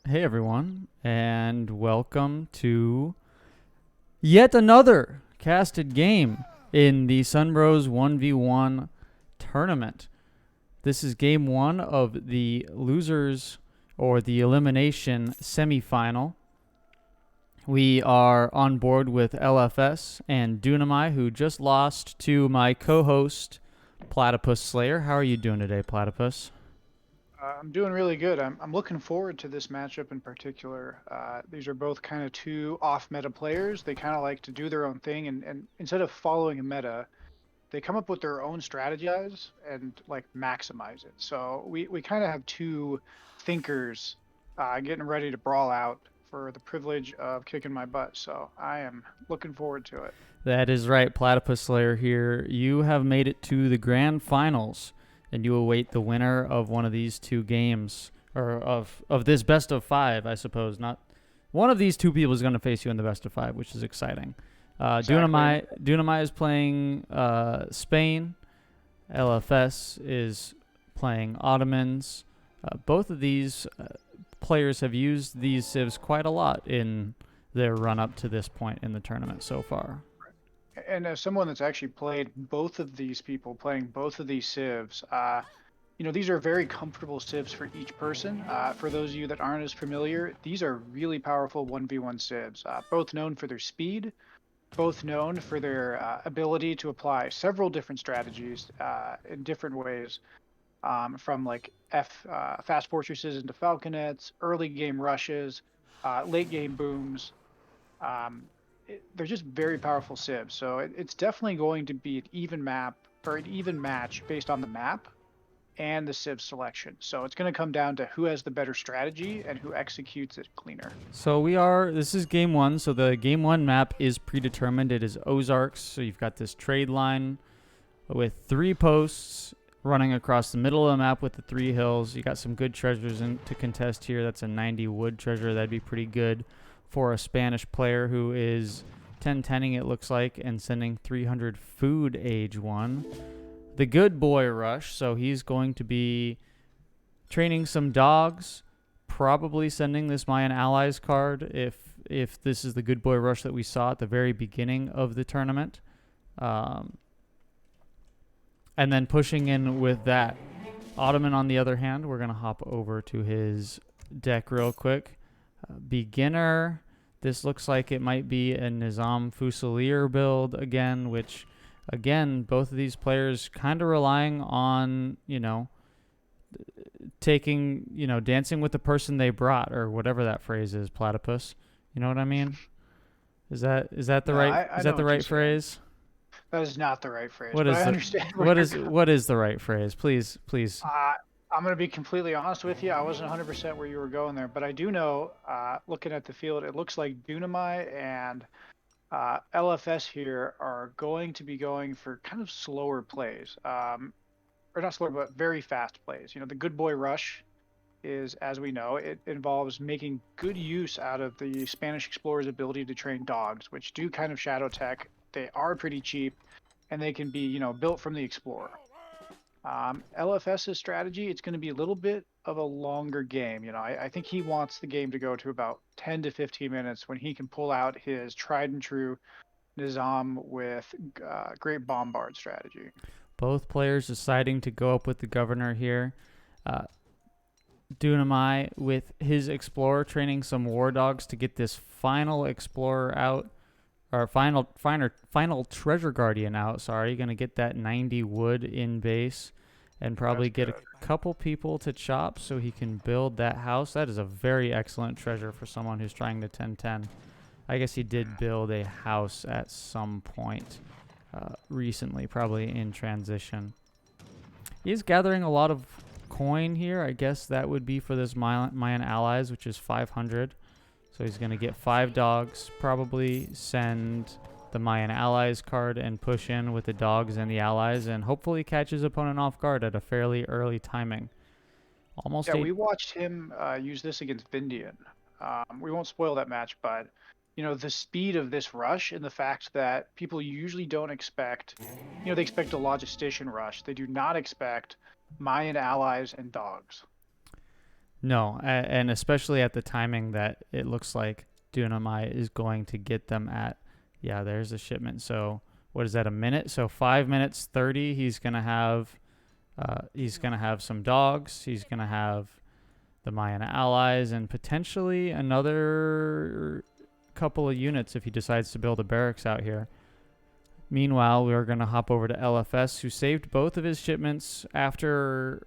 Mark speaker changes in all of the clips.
Speaker 1: Hey everyone, and welcome to yet another casted game in the Sunbros 1v1 tournament. This is game one of the losers or the elimination semifinal. We are on board with LFS and Dunamai, who just lost to my co-host Platypus Slayer. How are you doing today, Platypus?
Speaker 2: I'm doing really good. I'm looking forward to this matchup in particular. These are both kind of two off-meta players. They kind of like to do their own thing, and instead of following a meta, they come up with their own strategies and like maximize it. So we kind of have two thinkers getting ready to brawl out for the privilege of kicking my butt. So I am looking forward to it.
Speaker 1: That is right, Platypus Slayer here. You have made it to the grand finals, and you await the winner of one of these two games, or of this best of five, I suppose. Not one of these two people is going to face you in the best of five, which is exciting.
Speaker 2: Exactly.
Speaker 1: Dunamai is playing Spain. LFS is playing Ottomans. Both of these players have used these civs quite a lot in their run up to this point in the tournament so far.
Speaker 2: And as someone that's actually played both of these people, playing both of these civs, these are very comfortable civs for each person. For those of you that aren't as familiar, these are really powerful 1v1 civs, both known for their speed, both known for their ability to apply several different strategies in different ways, from like fast fortresses into falconets, early game rushes, late game booms. Um, they're just very powerful civs. So it's definitely going to be an even map or an even match based on the map and the civ selection. So it's going to come down to who has the better strategy and who executes it cleaner.
Speaker 1: So this is game one. So the game one map is predetermined. It is Ozarks. So you've got this trade line with three posts running across the middle of the map with the three hills. You got some good treasures to contest here. That's a 90 wood treasure. That'd be pretty good for a Spanish player who is 10-10ing, it looks like, and sending 300 food age one. The good boy rush. So he's going to be training some dogs, probably sending this Mayan Allies card if this is the good boy rush that we saw at the very beginning of the tournament. Um, and then pushing in with that. Ottoman, on the other hand, we're going to hop over to his deck real quick. Beginner, this looks like it might be a Nizam Fusilier build again, which, again, both of these players kind of relying on, dancing with the person they brought, or whatever that phrase is, platypus. You know what I mean? Is that the
Speaker 2: No,
Speaker 1: right
Speaker 2: I
Speaker 1: is
Speaker 2: know
Speaker 1: that the
Speaker 2: what you're
Speaker 1: right
Speaker 2: saying.
Speaker 1: phrase?
Speaker 2: That is not the right phrase,
Speaker 1: What
Speaker 2: but I
Speaker 1: is the
Speaker 2: understand where
Speaker 1: what
Speaker 2: you're
Speaker 1: is
Speaker 2: coming.
Speaker 1: what is the right phrase? Please.
Speaker 2: Uh, I'm going to be completely honest with you. I wasn't 100% where you were going there, but I do know, looking at the field, it looks like Dunamai and LFS here are going to be going for kind of slower plays, or not slower, but very fast plays. The good boy rush is, as we know, it involves making good use out of the Spanish explorer's ability to train dogs, which do kind of shadow tech. They are pretty cheap, and they can be, built from the explorer. LFS's strategy, it's going to be a little bit of a longer game. I think he wants the game to go to about 10 to 15 minutes when he can pull out his tried and true Nizam with great bombard strategy.
Speaker 1: Both players deciding to go up with the governor here. Uh, Dunamai with his explorer training some war dogs to get this final explorer out, or final treasure guardian out. Sorry, going to get that 90 wood in base, and
Speaker 2: That's
Speaker 1: probably get a
Speaker 2: good.
Speaker 1: couple people to chop so he can build that house. That is a very excellent treasure for someone who's trying to 10-10. I guess he did build a house at some point recently, probably in transition. He's gathering a lot of coin here. I guess that would be for this Mayan allies, which is 500. So he's going to get 5 dogs, probably send the Mayan allies card and push in with the dogs and the allies, and hopefully catch his opponent off guard at a fairly early timing. Almost
Speaker 2: Yeah,
Speaker 1: eight.
Speaker 2: we watched him use this against Vindian. We won't spoil that match, but the speed of this rush and the fact that people usually don't expect, they expect a logistician rush. They do not expect Mayan allies and dogs.
Speaker 1: No, and especially at the timing that it looks like Dunamai is going to get them at. Yeah, there's a shipment. So what is that, a minute? So 5 minutes 30. He's gonna have some dogs. He's gonna have the Mayan allies and potentially another couple of units if he decides to build a barracks out here. Meanwhile, we are going to hop over to LFS, who saved both of his shipments after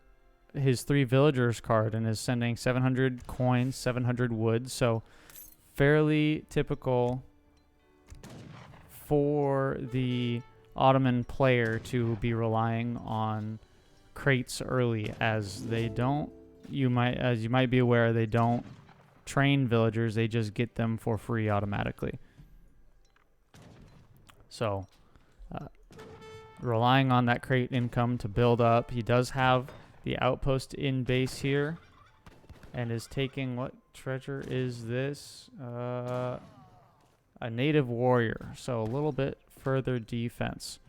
Speaker 1: his 3 villagers card and is sending 700 coins, 700 wood. So fairly typical for the Ottoman player to be relying on crates early, as they don't, as you might be aware, they don't train villagers, they just get them for free automatically. So relying on that crate income to build up. He does have the outpost in base here and is taking, what treasure is this? A native warrior. So a little bit further defense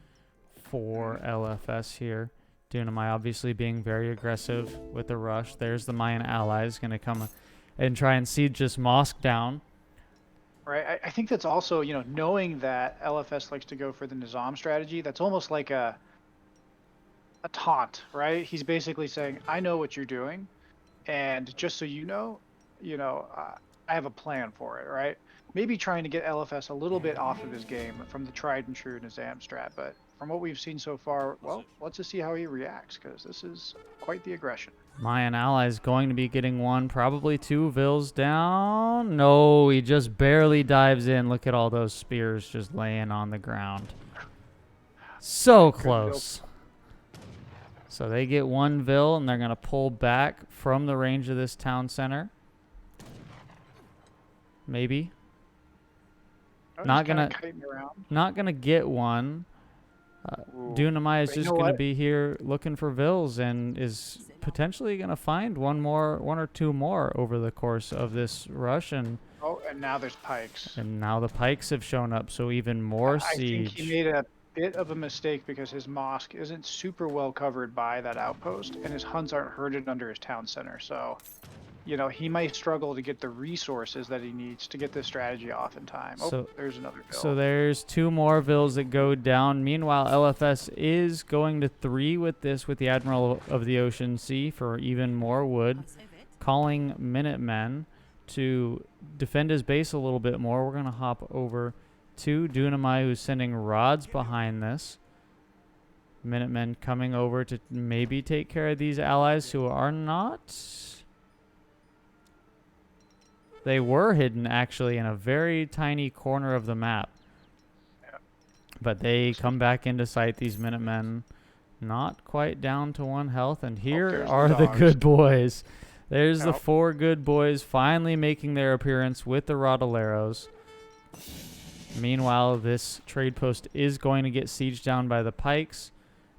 Speaker 1: for LFS here. Dunamai obviously being very aggressive with the rush. There's the Mayan allies going to come and try and siege this mosque down.
Speaker 2: Right. I think that's also, knowing that LFS likes to go for the Nizam strategy, that's almost like a taunt, right? He's basically saying, I know what you're doing, and just so you know, I have a plan for it, right? Maybe trying to get LFS a little bit off of his game from the tried and true Nizam strat, but from what we've seen so far, well, let's just see how he reacts, because this is quite the aggression.
Speaker 1: Mayan allies going to be getting 1, probably 2 vills down. No, he just barely dives in. Look at all those spears just laying on the ground. So close. So they get 1 vill, and they're going to pull back from the range of this town center. Maybe. Not gonna get 1. Dunamai is just going to be here looking for vills and is potentially going to find 1 or 2 more over the course of this rush. And
Speaker 2: now there's pikes.
Speaker 1: And now the pikes have shown up, so even more siege.
Speaker 2: I think he made a bit of a mistake because his mosque isn't super well covered by that outpost, and his hunts aren't herded under his town center. So, he might struggle to get the resources that he needs to get this strategy off in time. There's another vill.
Speaker 1: So there's 2 more vills that go down. Meanwhile, LFS is going to 3 with the Admiral of the Ocean Sea for even more wood, calling Minutemen to defend his base a little bit more. We're going to hop over to Dunamai, who's sending rods behind this. Minutemen coming over to maybe take care of these allies who are not. They were hidden, actually, in a very tiny corner of the map. But they come back into sight, these Minutemen. Not quite down to 1 health. And here are the good boys. There's the 4 good boys finally making their appearance with the Rodoleros. Meanwhile, this trade post is going to get sieged down by the pikes.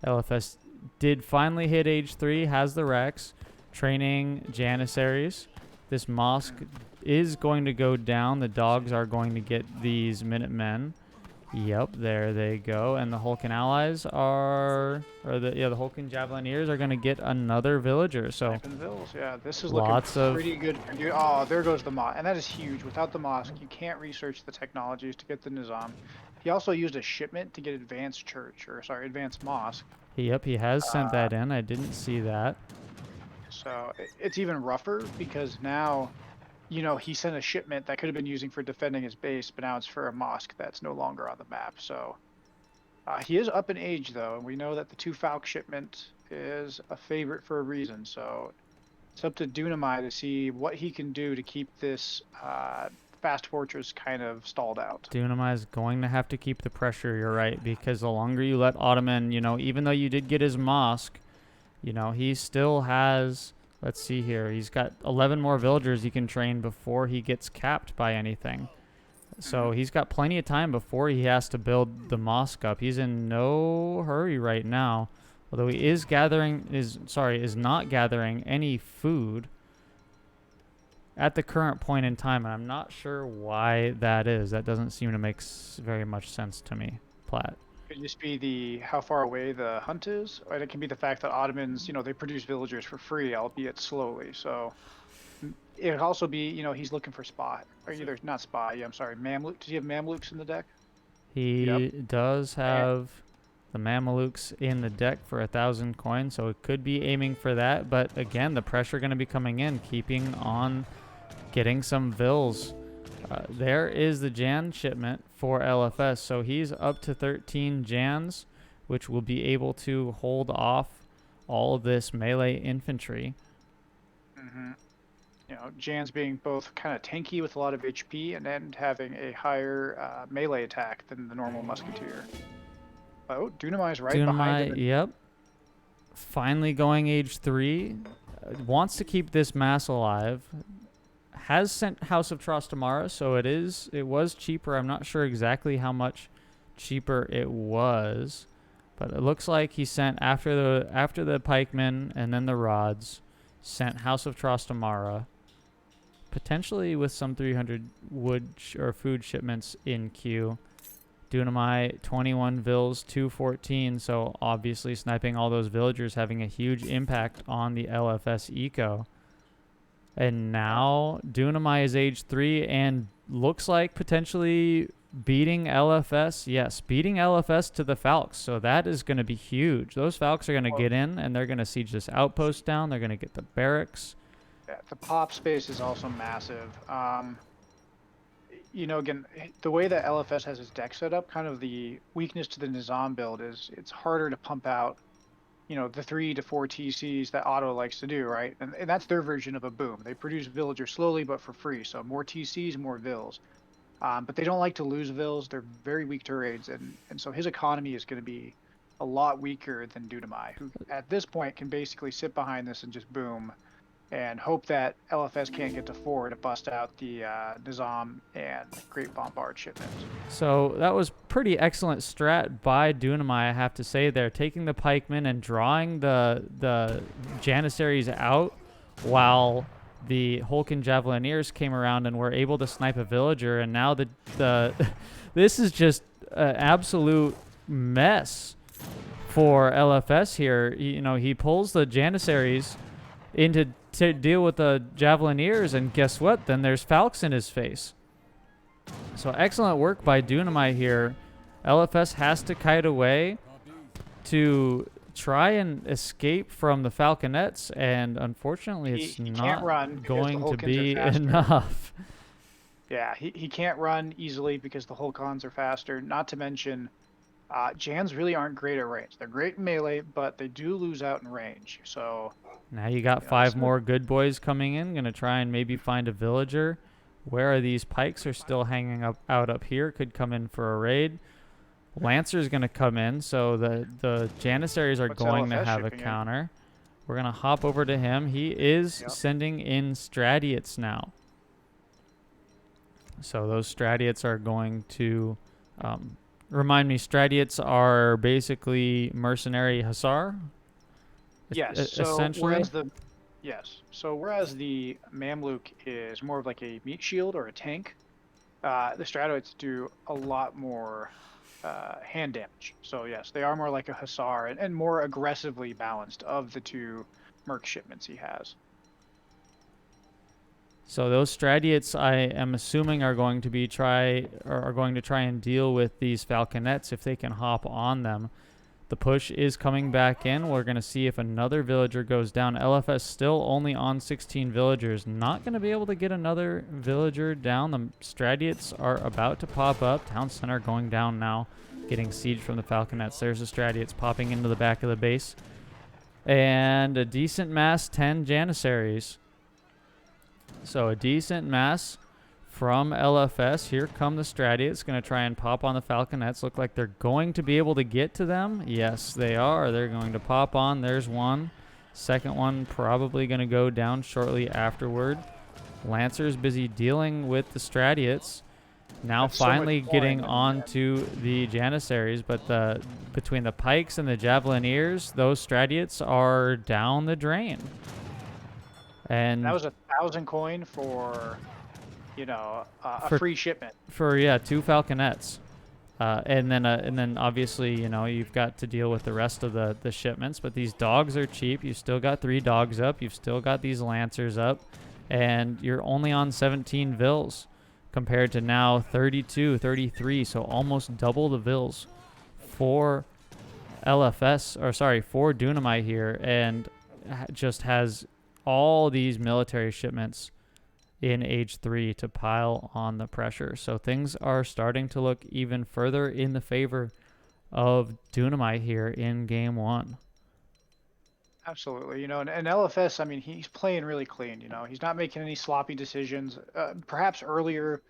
Speaker 1: LFS did finally hit age 3, has the Rex, training Janissaries. This mosque is going to go down. The dogs are going to get these Minutemen. Yep, there they go. And the Hulkan allies the Hulkan Javelineers are going to get another villager. So
Speaker 2: this is looking pretty good. Oh, there goes the mosque, and that is huge. Without the mosque, you can't research the technologies to get the Nizam. He also used a shipment to get advanced mosque.
Speaker 1: Yep, he has sent that in. I didn't see that.
Speaker 2: So it's even rougher because now, he sent a shipment that could have been using for defending his base, but now it's for a mosque that's no longer on the map. So he is up in age, though, and we know that the 2 Falk shipment is a favorite for a reason. So it's up to Dunamai to see what he can do to keep this fast fortress kind of stalled out.
Speaker 1: Dunamai is going to have to keep the pressure, you're right, because the longer you let Ottoman, even though you did get his mosque, he still has, let's see here, he's got 11 more villagers he can train before he gets capped by anything. So he's got plenty of time before he has to build the mosque up. He's in no hurry right now, although he is not gathering any food at the current point in time, and I'm not sure why that is. That doesn't seem to make very much sense to me, Platt.
Speaker 2: Could just be how far away the hunt is, or it can be the fact that Ottomans, they produce villagers for free, albeit slowly. So It could also be, he's looking for spot, or either not spot. Yeah, I'm sorry, Mamluk. Does he have Mamluks in the deck? Yep.
Speaker 1: He does
Speaker 2: And
Speaker 1: have the Mamelukes in the deck for 1,000 coins, so it could be aiming for that. But again, the pressure going to be coming in, keeping on getting some Vils. There is the Jan shipment for LFS, so he's up to 13 Jans, which will be able to hold off all of this melee infantry.
Speaker 2: Jan's being both kind of tanky with a lot of HP and then having a higher melee attack than the normal musketeer. Oh, Dunamai's right behind him.
Speaker 1: Yep. Finally going age 3. Wants to keep this mass alive. Has sent House of Trostamara, so it was cheaper. I'm not sure exactly how much cheaper it was, but it looks like he sent after the pikemen and then the rods, sent House of Trostamara, potentially with some 300 wood or food shipments in queue. Dunamai 21 Vils, 214, so obviously sniping all those villagers, having a huge impact on the LFS eco. And now Dunamai is age 3 and looks like potentially beating LFS. Yes, beating LFS to the Falcons. So that is going to be huge. Those Falcons are going to get in and they're going to siege this outpost down. They're going to get the barracks.
Speaker 2: Yeah, the pop space is also massive. Again, the way that LFS has its deck set up, kind of the weakness to the Nizam build is it's harder to pump out, the 3 to 4 TCs that Otto likes to do, right? And that's their version of a boom. They produce villagers slowly but for free, so more TCs, more Vils. But they don't like to lose Vils. They're very weak to raids, and so his economy is going to be a lot weaker than Dunamai, who at this point can basically sit behind this and just boom and hope that LFS can't get to 4 to bust out the Nizam and Great Bombard shipment.
Speaker 1: So that was pretty excellent strat by Dunamai, I have to say there, taking the pikemen and drawing the Janissaries out while the Hulken Javelineers came around and were able to snipe a villager, and now the this is just an absolute mess for LFS here. He pulls the Janissaries into to deal with the Javelineers, and guess what? Then there's Falcons in his face. So excellent work by Dunamai here. LFS has to kite away to try and escape from the Falconettes, and unfortunately it's not going to be enough.
Speaker 2: Yeah, he can't run easily because the Hulkons are faster. Not to mention, Jans really aren't great at range. They're great in melee, but they do lose out in range. So
Speaker 1: now you got 5 more good boys coming in. Gonna try and maybe find a villager. Where are these pikes? Are still hanging out up here. Could come in for a raid. Lancer's gonna come in, so the Janissaries are going to have a counter. We're gonna hop over to him. He is sending in Stradiots now. So those Stradiots are going to remind me. Stradiots are basically mercenary hussar.
Speaker 2: Yes.
Speaker 1: Essentially.
Speaker 2: Whereas the Mamluk is more of like a meat shield or a tank, the Stradiots do a lot more hand damage. So yes, they are more like a hussar and more aggressively balanced of the 2 merc shipments he has.
Speaker 1: So those Stradiots, I am assuming, are going to try and deal with these Falconettes if they can hop on them. The push is coming back in. We're going to see if another villager goes down. LFS still only on 16 villagers. Not going to be able to get another villager down. The Stradiots are about to pop up. Town center going down now, getting sieged from the Falconettes. There's the Stradiots popping into the back of the base. And a decent mass, 10 Janissaries. So a decent mass from LFS. Here come the Stradiots. Going to try and pop on the Falconettes. Look like they're going to be able to get to them. Yes, they are. They're going to pop on. There's one. Second one probably going to go down shortly afterward. Lancer's busy dealing with the Stradiots. Now finally getting onto the Janissaries, but between the pikes and the Javelineers, those Stradiots are down the drain. And
Speaker 2: that was 1,000 coin for, a free shipment.
Speaker 1: For 2 Falconettes, and then obviously you've got to deal with the rest of the shipments. But these dogs are cheap. You've still got 3 dogs up. You've still got these Lancers up, and you're only on 17 vills compared to now 32, 33, so almost double the vills for for Dunamite here, and just has all these military shipments in age 3 to pile on the pressure. So things are starting to look even further in the favor of Dunamite here in game 1.
Speaker 2: Absolutely. And LFS, I mean, he's playing really clean. He's not making any sloppy decisions. Perhaps earlier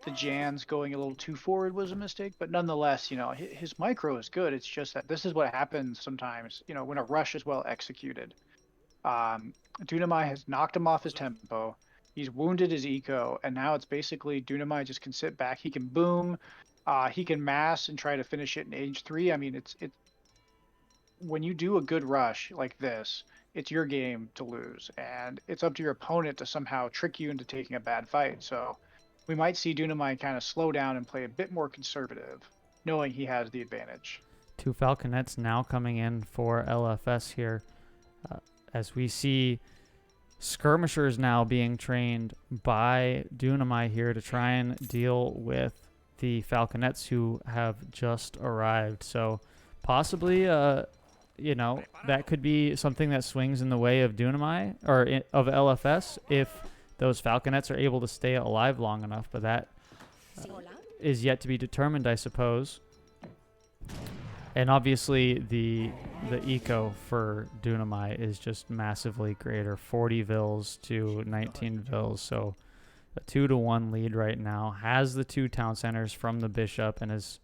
Speaker 2: the Jans going a little too forward was a mistake, but nonetheless, his micro is good. It's just that this is what happens sometimes, when a rush is well executed. Dunamai has knocked him off his tempo. He's wounded his eco, and now it's basically Dunamai just can sit back. He can boom, he can mass and try to finish it in age 3. I mean, it's when you do a good rush like this, it's your game to lose, and it's up to your opponent to somehow trick you into taking a bad fight. So we might see Dunamai kind of slow down and play a bit more conservative, knowing he has the advantage. 2
Speaker 1: Falconets now coming in for LFS here, as we see skirmishers now being trained by Dunamai here to try and deal with the Falconets who have just arrived. So possibly, that could be something that swings in the way of Dunamai, or of LFS, if those Falconets are able to stay alive long enough, but that is yet to be determined, I suppose. And obviously, the eco for Dunamai is just massively greater, 40 vills to 19 vills, so a 2-to-1 lead right now. Has the 2 town centers from the bishop and is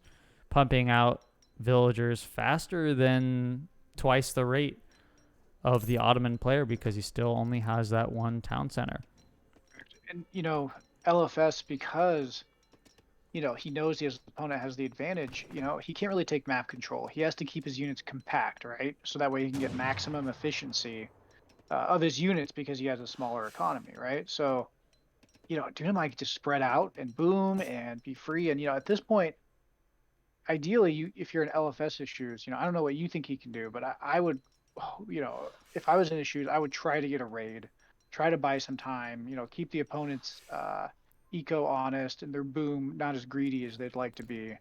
Speaker 1: pumping out villagers faster than twice the rate of the Ottoman player, because he still only has that 1 town center.
Speaker 2: And LFS, because he knows his opponent has the advantage, he can't really take map control. He has to keep his units compact, right? So that way he can get maximum efficiency of his units, because he has a smaller economy, right? So Dunamai can just spread out and boom and be free. And at this point, ideally, if you're in LFS's shoes, I don't know what you think he can do, but I would, if I was in his shoes, I would try to get a raid, try to buy some time, keep the opponent's eco honest and their boom not as greedy as they'd like to be.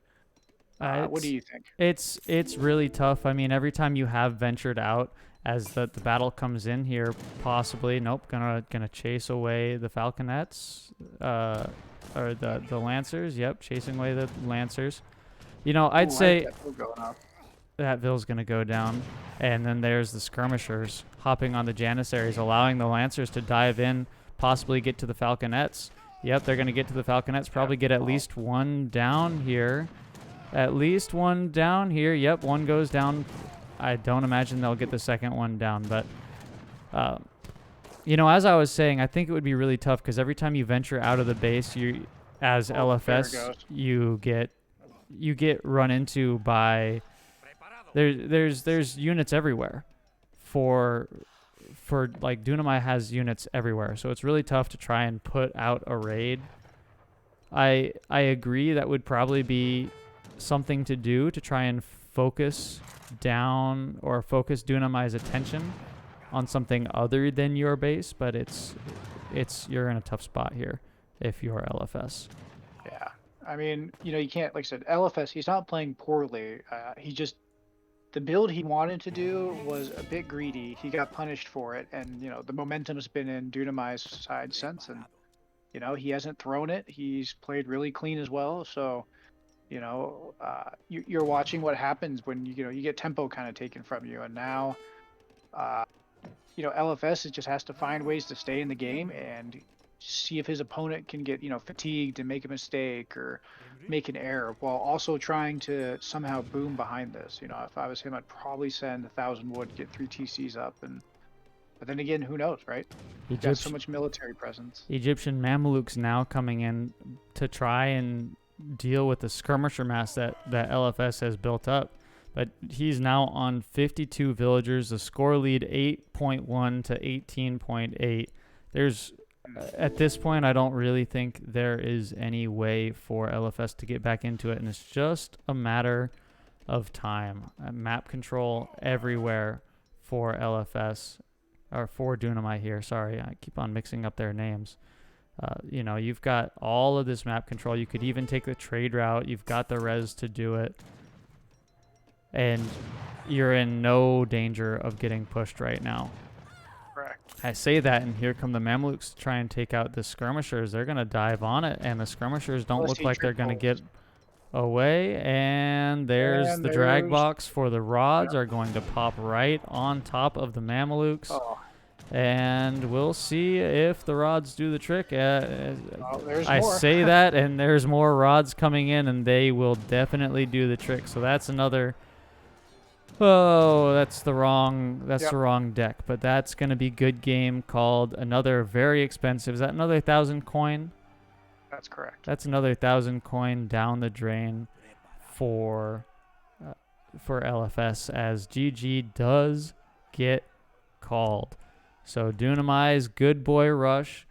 Speaker 2: What do you think?
Speaker 1: It's really tough. I mean, every time you have ventured out, as the battle comes in here, possibly, nope, gonna chase away the Falconets, or the Lancers. Yep, chasing away the Lancers. I'd say that Ville's going to go down. And then there's the skirmishers hopping on the Janissaries, allowing the Lancers to dive in, possibly get to the Falconets. Yep, they're going to get to the Falconets, probably get at least 1 down here. At least 1 down here. Yep, 1 goes down. I don't imagine they'll get the second 1 down. But, as I was saying, I think it would be really tough, because every time you venture out of the base, as LFS, you get run into by there's units everywhere for like Dunamai has units everywhere, so it's really tough to try and put out a raid. I agree that would probably be something to do to try and focus Dunamai's attention on something other than your base, but you're in a tough spot here if you're LFS.
Speaker 2: Yeah. I mean, you can't, like I said, LFS, he's not playing poorly. The build he wanted to do was a bit greedy. He got punished for it, and, the momentum's been in Dunamai's side since, and, he hasn't thrown it. He's played really clean as well, so, you're watching what happens when, you get tempo kind of taken from you, and now, LFS just has to find ways to stay in the game and see if his opponent can get fatigued and make a mistake or make an error, while also trying to somehow boom behind this. If I was him, I'd probably send 1,000 wood, get 3 TCs up, but then again, who knows, right? He's got so much military presence.
Speaker 1: Egyptian Mamelukes now coming in to try and deal with the skirmisher mass that LFS has built up, but he's now on 52 villagers, the score lead 8.1 to 18.8. At this point, I don't really think there is any way for LFS to get back into it, and it's just a matter of time. Map control everywhere for LFS. or for Dunamai here. Sorry, I keep on mixing up their names. You know, you've got all of this map control. You could even take the trade route. You've got the res to do it. And you're in no danger of getting pushed right now.
Speaker 2: Correct.
Speaker 1: I say that, and here come the Mamluks to try and take out the skirmishers. They're going to dive on it, and the skirmishers don't look like they're going to get away. And there's the drag box for the rods are going to pop right on top of the Mamelukes.
Speaker 2: Oh.
Speaker 1: And we'll see if the rods do the trick. I
Speaker 2: more.
Speaker 1: say that, and there's more rods coming in, and they will definitely do the trick. So that's another. Oh, that's the wrong deck. But that's gonna be good game called. Another very expensive. Is that another 1,000 coin?
Speaker 2: That's correct.
Speaker 1: That's another 1,000 coin down the drain for LFS, as GG does get called. So Dunamai's good boy rush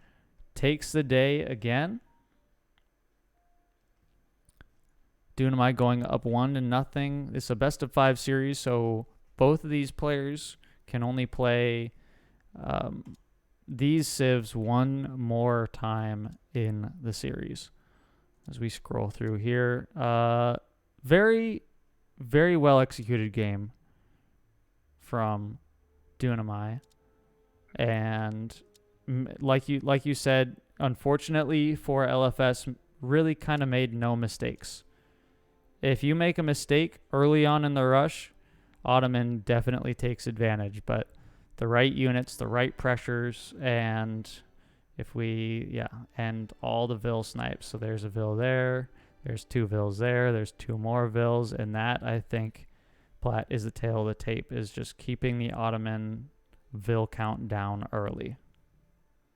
Speaker 1: takes the day again. Dunamai going up 1-0. It's a best of 5 series, so both of these players can only play these civs one more time in the series. As we scroll through here, very, very well executed game from Dunamai. And like you said, unfortunately for LFS, really kind of made no mistakes. If you make a mistake early on in the rush, Ottoman definitely takes advantage. But the right units, the right pressures, and and all the Vil snipes. So there's a Vil there, there's 2 Vils there, there's 2 more Vils, and that, I think, Platt, is the tail of the tape, is just keeping the Ottoman Vil count down early.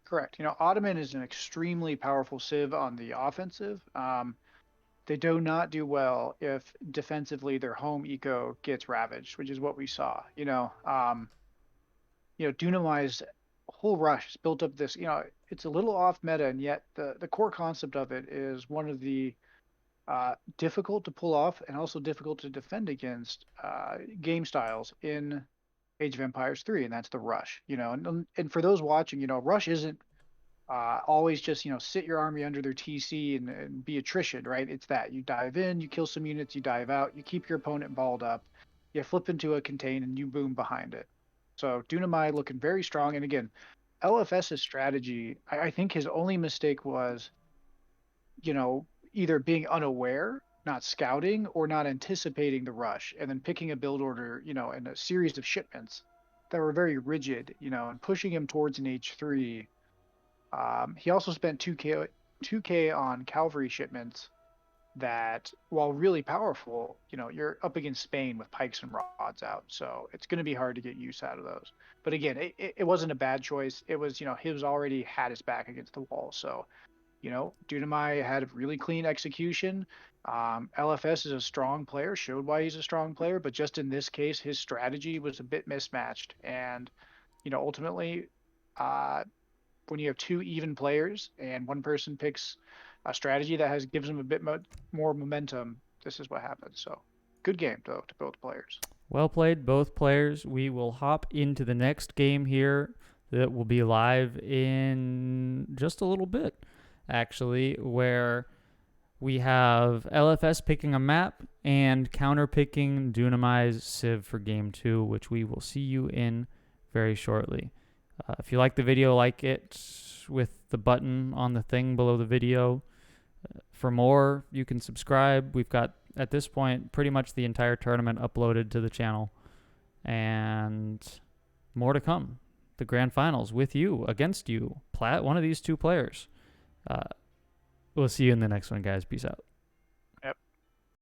Speaker 2: Correct. You know, Ottoman is an extremely powerful civ on the offensive. They do not do well if defensively their home eco gets ravaged, which is what we saw. Dunamai's whole rush has built up this. It's a little off meta, and yet the core concept of it is one of the difficult to pull off and also difficult to defend against game styles in Age of Empires 3, and that's the rush. And for those watching, rush isn't always just sit your army under their TC and be attrition, right? It's that you dive in, you kill some units, you dive out, you keep your opponent balled up, you flip into a contain, and you boom behind it. So Dunamai looking very strong, and again, LFS's strategy, I think his only mistake was, either being unaware, not scouting, or not anticipating the rush, and then picking a build order, and a series of shipments that were very rigid, and pushing him towards an H3. He also spent 2K on cavalry shipments that, while really powerful, you're up against Spain with pikes and rods out, so it's going to be hard to get use out of those. But again, it wasn't a bad choice. It was, he was already had his back against the wall, so Dunamai had a really clean execution. LFS is a strong player, showed why he's a strong player, but just in this case, his strategy was a bit mismatched. And, ultimately, when you have 2 even players and one person picks a strategy that gives them a bit more momentum, this is what happens. So good game, though, to both players.
Speaker 1: Well played, both players. We will hop into the next game here that will be live in just a little bit, actually, where we have LFS picking a map and counter-picking Dunamai's Civ for Game 2, which we will see you in very shortly. If you like the video, like it with the button on the thing below the video. For more, you can subscribe. We've got, at this point, pretty much the entire tournament uploaded to the channel. And more to come. The grand finals with you, against you. Platt, one of these 2 players. We'll see you in the next one, guys. Peace out.